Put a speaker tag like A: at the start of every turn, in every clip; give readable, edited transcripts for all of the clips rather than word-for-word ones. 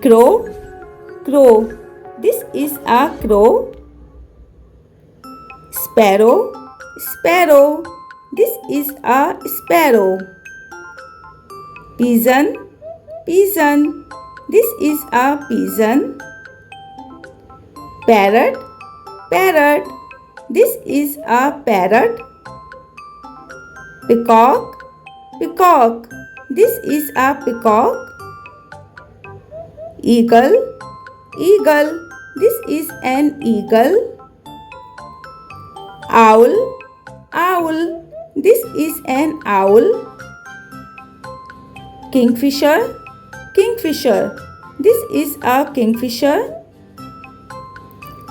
A: Crow, crow. This is a crow. Sparrow, sparrow. This is a sparrow. Pigeon, pigeon. This is a pigeon. Parrot, parrot. This is a parrot. Peacock, peacock. This is a peacock. Eagle, eagle. This is an eagle. Owl, owl. This is an owl. Kingfisher, kingfisher. This is a kingfisher.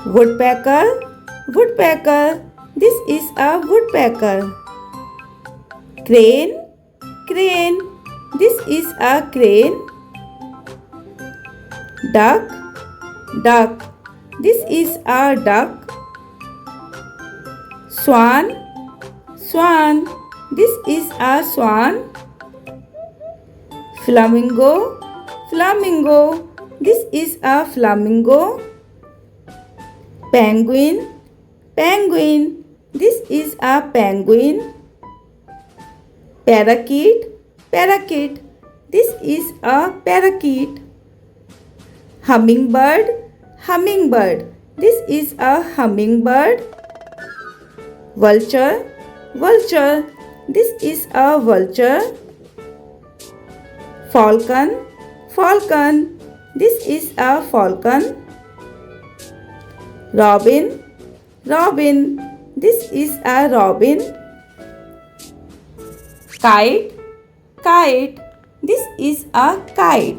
A: Woodpecker, woodpecker. This is a woodpecker. Crane, crane. This is a crane. Duck, duck. This is a duck. Swan, swan. This is a swan. Flamingo, flamingo. This is a flamingo. Penguin, penguin. This is a penguin. Parakeet, parakeet. This is a parakeet. Hummingbird, hummingbird. This is a hummingbird. Vulture, vulture. This is a vulture. Falcon, falcon. This is a falcon. Robin, robin. This is a robin. Kite, kite. This is a kite.